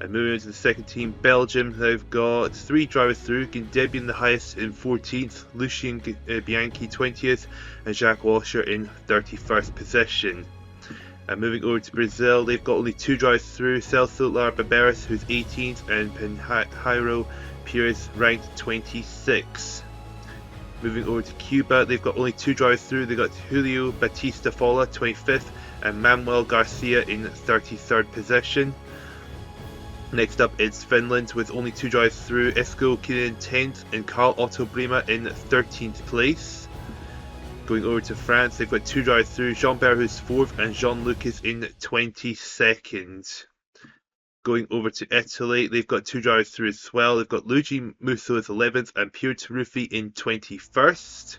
And moving on to the second team, Belgium, they've got 3 drivers through, Debian the highest in 14th, Lucien Bianchi 20th, and Jacques Walsher in 31st position. And moving over to Brazil, they've got only 2 drivers through, Celso Lara Barberas, who's 18th, and Pinheiro Pires ranked 26. Moving over to Cuba, they've got only 2 drivers through, they've got Julio Batista Fola 25th, and Manuel Garcia in 33rd position. Next up, it's Finland with only 2 drivers through, Esko Kinen 10th and Karl Otto Bremer in 13th place. Going over to France, they've got 2 drivers through, Jean-Pierre who's 4th and Jean-Luc is in 22nd. Going over to Italy, they've got 2 drivers through as well, they've got Luigi Musso as 11th and Pier Taruffi in 21st.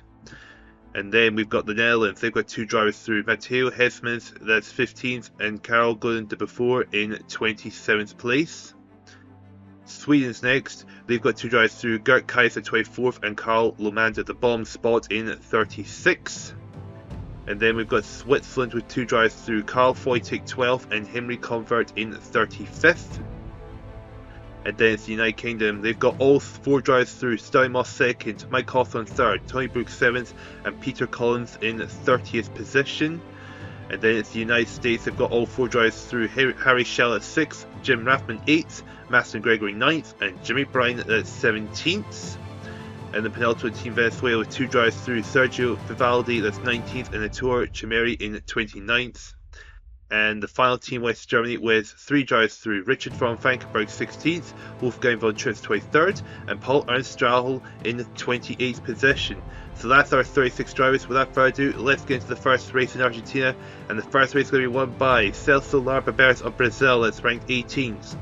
And then we've got the Netherlands, they've got 2 drivers through, Matteo Hesmans, that's 15th, and Karel Gullen de Beaufort in 27th place. Sweden's next, they've got 2 drivers through, Gert Kaiser 24th, and Karl Lomand at the bottom spot in 36th. And then we've got Switzerland with 2 drivers through, Karl Foytik 12th, and Henry Convert in 35th. And then it's the United Kingdom, they've got all 4 drivers through, Sterling Moss 2nd, Mike Hawthorne 3rd, Tony Brooks 7th, and Peter Collins in 30th position. And then it's the United States, they've got all 4 drivers through, Harry Schell at 6th, Jim Rathman 8th, Maston Gregory 9th, and Jimmy Bryan at 17th. And the penultimate team, Venezuela, with 2 drivers through, Sergio Vivaldi that's 19th, and the Tour Chimeri in 29th. And the final team, West Germany, with 3 drivers through, Richard von Frankenberg 16th, Wolfgang von Tritz 23rd, and Paul Ernst Strahel in 28th position. So that's our 36 drivers. Without further ado, let's get into the first race in Argentina, and the first race is going to be won by Celso Lara Barberas of Brazil, that's ranked 18th.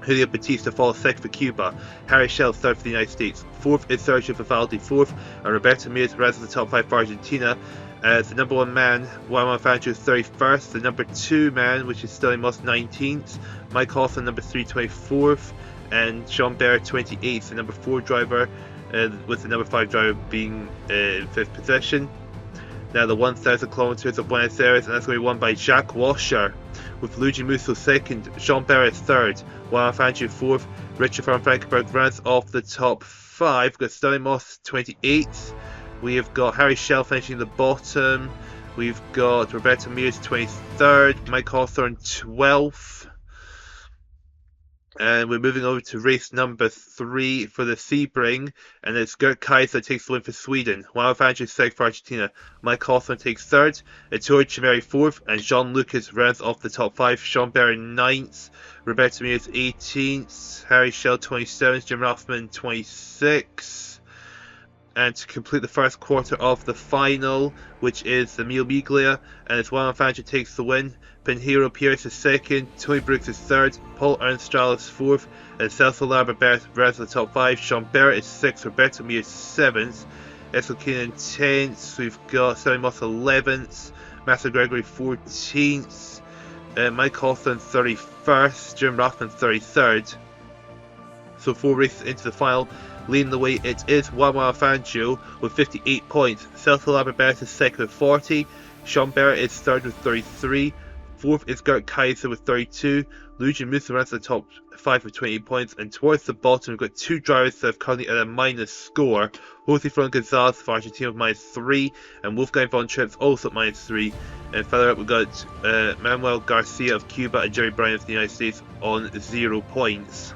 Julio Batista falls 2nd for Cuba, Harry Schell 3rd for the United States, 4th is Sergio Vivaldi 4th, and Roberto Mears rounds the top 5 for Argentina. The number 1 man, Juan Manuel Fangio, 31st. The number 2 man, which is Sterling Moss, 19th. Mike Hawthorne, number 3, 24th. And Sean Bear, 28th. The number 4 driver, with the number 5 driver being in 5th position. Now the 1,000 kilometers of Buenos Aires, and that's going to be won by Jack Washer, with Luigi Musso 2nd, Jean Barrett 3rd, Juan Fangio 4th, Richard van Frankenberg rounds off the top 5. We've got Sterling Moss 28th, we have got Harry Schell finishing the bottom, we've got Roberto Mears 23rd, Mike Hawthorne 12th. And we're moving over to race number 3 for the Sebring, and it's Gert Kaiser takes the win for Sweden, Juan Fangio 2nd for Argentina, Mike Hawthorne takes 3rd, Ettore Chimeri 4th, and Jean Lucas rounds off the top 5, Sean Barry 9th, Roberto Mears 18th, Harry Schell 27th, Jim Rothman 26th. And to complete the first quarter of the final, which is the Mille Miglia, and it's Juan Fangio takes the win, Pinheiro Pierce is 2nd, Tony Brooks is 3rd, Paul Ernstral is 4th, and Celso Larbert rounds the top 5, Sean Barrett is 6th, Roberto Mears 7th, Esko Keenan 10th, we've got Sterling Moss 11th, Master Gregory 14th, Mike Hawthorne 31st, Jim Rothman 33rd. So 4 races into the final. Leading the way, it is Juan Manuel Fangio with 58 points. Celso Larbert is 2nd with 40. Sean Barrett is 3rd with 33. 4th is Gert Kaiser with 32. Luigi Musso runs the top 5 with 28 points. And towards the bottom, we've got 2 drivers that have currently at a minus score. Jose Fran Gonzalez for Argentina with -3. And Wolfgang von Trips also at -3. And further up, we've got Manuel Garcia of Cuba and Jerry Bryan of the United States on 0 points.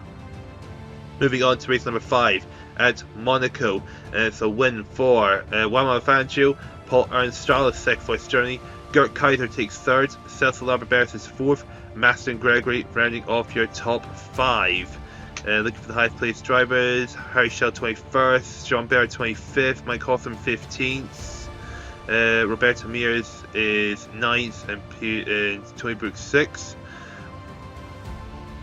Moving on to race number 5 at Monaco, and it's a win for Juan Manuel Fangio. Paul Ernstral is 2nd for his journey. Gert Kaiser takes 3rd. Celso Larbert is 4th. Master and Gregory rounding off your top 5. Looking for the highest placed drivers: Harry Schell 21st, Jean Barrett 25th, Mike Hawthorne 15th. Roberto Mears is 9th, and Tony Brooks 6th.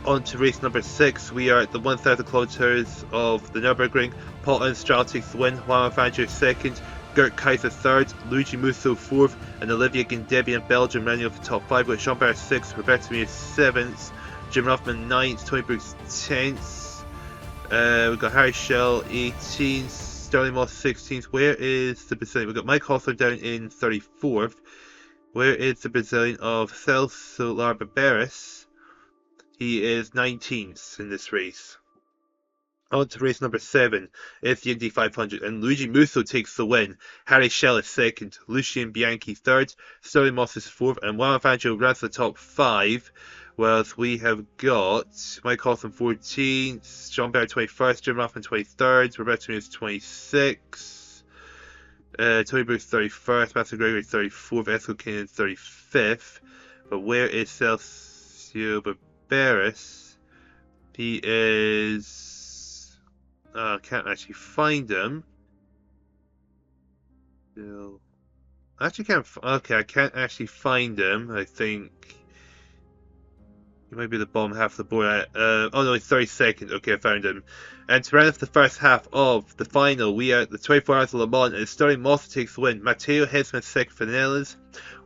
On to race number 6, we are at the 1,000 kilometers of the Nürburgring. Paul Ernstral takes the win, Juan Fangio 2nd, Gert Kaiser 3rd, Luigi Musso 4th, and Olivier Gindebi in Belgium rounding off the top 5. We've got Jean Barrett 6th, Roberto Mears 7th, Jim Rothman 9th, Tony Brooks 10th. We've got Harry Schell 18th, Sterling Moss 16th. Where is the Brazilian? We've got Mike Hawthorne down in 34th. Where is the Brazilian of Celso Larbert? He is 19th in this race. On to race number 7, it's the Indy 500, and Luigi Musso takes the win. Harry Schell is 2nd, Lucien Bianchi 3rd, Sterling Moss is 4th, and Juan Fangio runs the top 5. Whereas we have got Mike Hawthorne 14th, Jean Barrett 21st, Jim Rothman 23rd, Roberto Mears 26th, Tony Brooks 31st, Master Gregory 34th, Esko Keenan 35th. But where is Celso Barris? He is... I can't actually find him. No. I actually can't... Okay, I can't actually find him. I think... He might be the bottom half of the board. Oh no, he's 32nd. Okay, I found him. And to round off the first half of the final, we are at the 24 Hours of Le Mans, and Sterling Moss takes the win. Matteo Hesman 2nd for Nellis.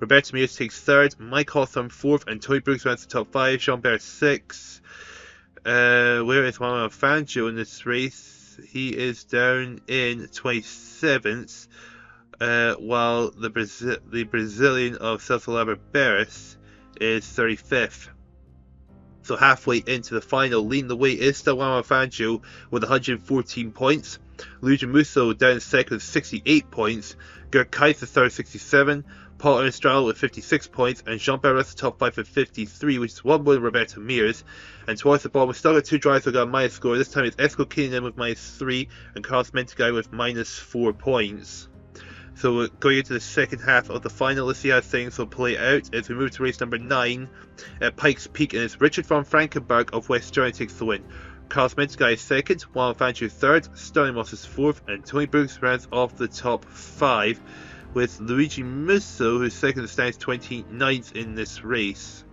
Roberto Mears takes 3rd. Mike Hawthorne 4th, and Tony Brooks rounds the top 5. Jean Barrett 6th. Where is Juan Manuel Fangio in this race? He is down in 27th, while the Brazilian of Celso Larbert is 35th. So halfway into the final, leading the way is still Juan Manuel Fangio with 114 points. Luigi Musso down second with 68 points. Gert Kaiser third 67. Paul Ernstral with 56 points. And Jean Barrett the top 5 with 53, which is one more than Roberto Mears. And towards the bottom, we still got two drivers who got a minus score. This time it's Esko Keenan with -3 and Carlos Mentegai with -4 points. So we're going into the second half of the final. Let's see how things will play out as we move to race number 9 at Pikes Peak, and it's Richard von Frankenberg of West Germany takes the win. Carlos Mentegai is second, Juan Fangio third, Sterling Moss is fourth, and Tony Brooks rounds off the top 5, with Luigi Musso, who's second, stands 29th in this race.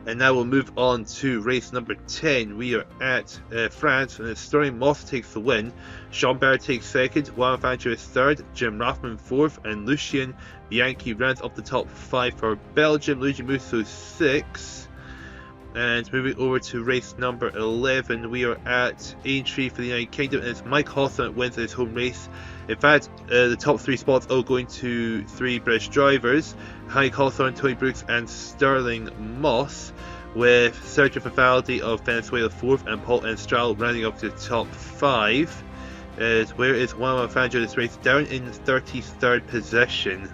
And now we'll move on to race number 10. We are at France, and Sterling Moss takes the win. Jean Barre takes second, Juan Manuel Fangio is third, Jim Rathman fourth, and Lucien Bianchi rounds up the top 5 for Belgium. Luigi Musso 6. And moving over to race number 11, we are at Aintree for the United Kingdom, and it's Mike Hawthorne that wins his home race. In fact, the top 3 spots all going to 3 British drivers: Mike Hawthorne, Tony Brooks, and Sterling Moss, with Sergio Vivaldi of Venezuela 4th and Paul Enstral rounding up to the top 5. Where is Juan Manuel Fangio this race? Down in 33rd position.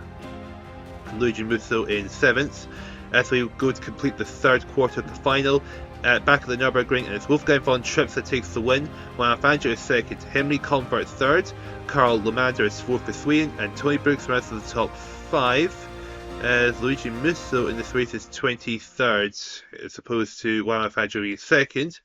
Luigi Musso in 7th. As we go to complete the third quarter of the final, back at the Nürburgring, and it's Wolfgang von Trips that takes the win. Juan Fangio is second, Henry Convert third, Karl Lemander is fourth for Sweden, and Tony Brooks rounds to the top 5. As Luigi Musso in this race is 23rd, as opposed to Juan Fangio being second.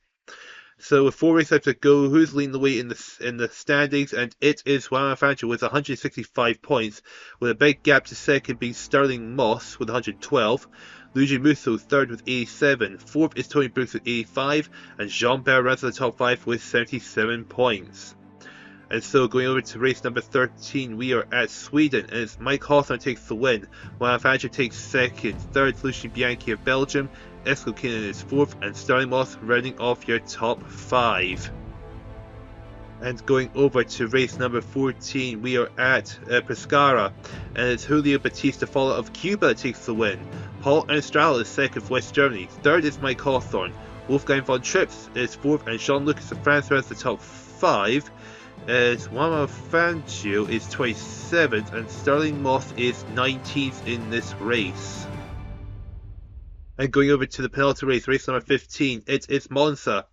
So with 4 races left to go, who's leading the way in the standings? And it is Juan Fangio with 165 points, with a big gap to second being Sterling Moss with 112. Luigi Musso third with 87. Fourth is Tony Brooks with 85, and Jean Barre runs to the top 5 with 77 points. And so going over to race number 13, we are at Sweden, and it's Mike Hawthorne takes the win. Juan Fangio takes second. Third, Lucien Bianchi of Belgium. Esko Kinen is 4th, and Sterling Moss rounding off your top 5. And going over to race number 14, we are at Pescara, and it's Julio Bautista Falla of Cuba that takes the win. Paul Enstral is second for West Germany. Third is Mike Hawthorne. Wolfgang von Trips is 4th, and Jean Lucas of France rounds the top 5. As Juan Manuel Fangio is 27th, and Sterling Moss is 19th in this race. And going over to the penalty race, race number 15, it's Monza.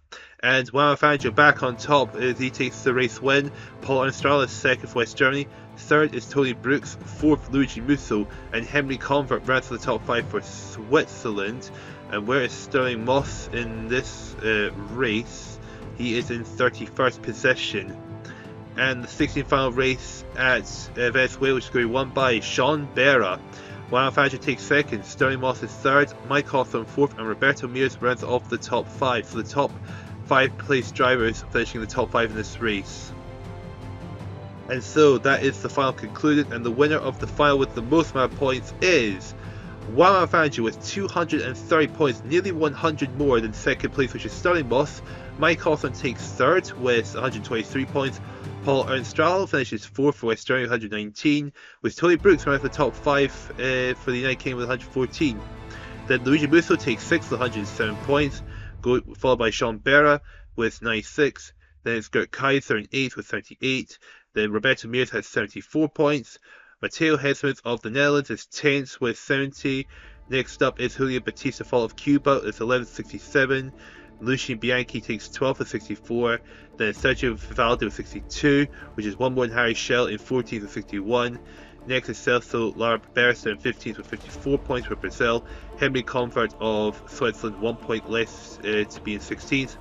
And Juan Fangio back on top as he takes the race win. Paul Enstral is second for West Germany. Third is Tony Brooks. Fourth, Luigi Musso. And Henry Convert rounds to the top 5 for Switzerland. And where is Sterling Moss in this race? He is in 31st position. And the 16th final race at Venezuela, which is going to be won by Jean Barre. Juan Fangio takes second, Sterling Moss is third, Mike Hawthorne fourth, and Roberto Mears rounds off the top 5. So the top 5 place drivers finishing the top 5 in this race. And so that is the final concluded, and the winner of the final with the most amount of points is Juan Fangio with 230 points, nearly 100 more than second place, which is Sterling Moss. Mike Hawthorne takes third with 123 points. Paul Enstral finishes 4th for West Germany with 119, with Tony Brooks running the top 5 for the United Kingdom with 114. Then Luigi Musso takes 6th with 107 points, followed by Jean Barre with 96. Then it's Gert Kaiser in 8th with 78. Then Roberto Mears has 74 points. Matteo Hesmans of the Netherlands is 10th with 70. Next up is Julio Bautista Falla of Cuba, it's 11th 67. Lucien Bianchi takes 12th with 64. Then Sergio Vivaldi with 62, which is one more than Harry Schell in 14th with 61. Next is Celso Larbersa in 15th with 54 points for Brazil. Henry Convert of Switzerland 1 point less to be in 16th.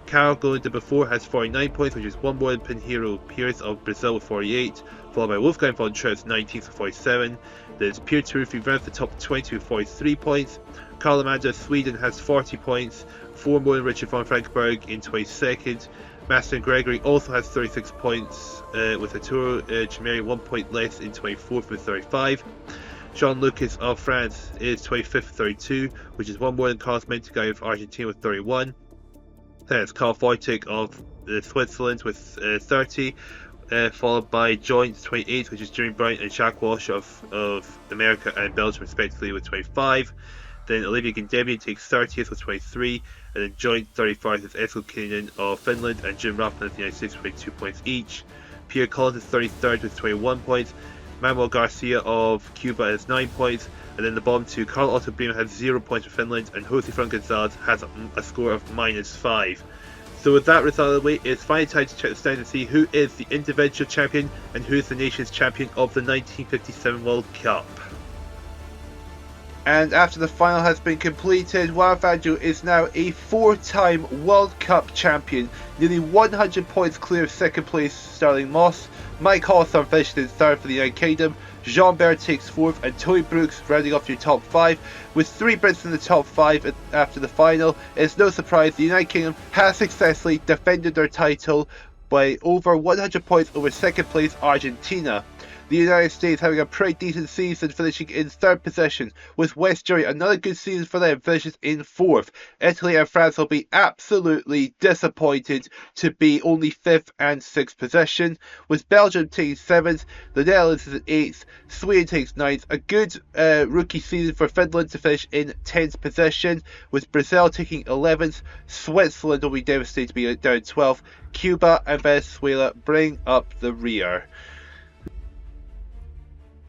Carl going to before has 49 points, which is one more than Pinheiro Pires of Brazil with 48, followed by Wolfgang von Trips 19th with 47. There's Pierre Tarufi rounds the top 20 with 43 points. Karl Lemander of Sweden has 40 points, 4 more than Richard von Frankberg in 22nd. Maston Gregory also has 36 points, with Arturo Chimeri 1 point less in 24th with 35. Jean Lucas of France is 25th with 32, which is one more than Carlos Mentegay of Argentina with 31. Then it's Karl Wojtek of Switzerland with 30, followed by Joint 28, which is Jimmy Bryant and Jacques Walsh of America and Belgium respectively with 25. Then Olivia Gendemian takes 30th with 23, and then joint 34th is Esko Kinen of Finland and Jim Rathman of the United States with 22 points each. Pierre Collins is 33rd with 21 points. Manuel Garcia of Cuba has 9 points, and then the bottom two, Carl Otto Bremer has 0 points for Finland, and Jose Fran Gonzalez has a score of -5. So with that result out of the way, it's finally time to check the standings and see who is the individual champion and who is the nation's champion of the 1957 World Cup. And after the final has been completed, Juan Fangio is now a 4-time World Cup champion, nearly 100 points clear of second place Sterling Moss. Mike Hawthorne finished in third for the United Kingdom. Jean Bert takes fourth, and Tony Brooks rounding off your top 5. With 3 Brits in the top 5 after the final, it's no surprise the United Kingdom has successfully defended their title by over 100 points over second place Argentina. The United States having a pretty decent season, finishing in 3rd position, with West Germany another good season for them, finishes in 4th. Italy and France will be absolutely disappointed to be only 5th and 6th position, with Belgium taking 7th, the Netherlands is in 8th, Sweden takes 9th, a good rookie season for Finland to finish in 10th position, with Brazil taking 11th, Switzerland will be devastated to be down 12th, Cuba and Venezuela bring up the rear.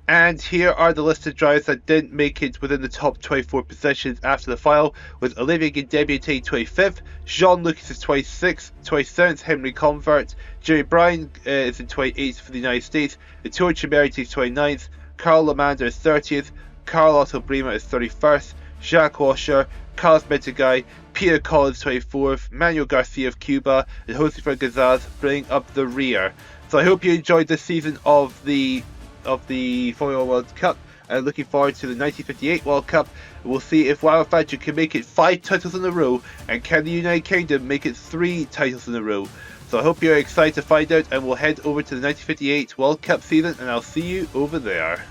And here are the listed drivers that didn't make it within the top 24 positions after the final, with Olivier Guindebia taking 25th, Jean Lucas is 26th, 27th Henry Convert, Jerry Bryan is in 28th for the United States, Ettore Chimeriti is 29th, Karl Lamander is 30th, Carl Otto Bremer is 31st, Jacques Washer, Carlos Metagai, Peter Collins 24th, Manuel Garcia of Cuba, and Jose Gonzalez bring up the rear. So I hope you enjoyed this season of the Formula 1 World Cup, and looking forward to the 1958 World Cup. We'll see if Juan Fangio can make it 5 titles in a row, and can the United Kingdom make it 3 titles in a row. So I hope you're excited to find out, and we'll head over to the 1958 World Cup season, and I'll see you over there.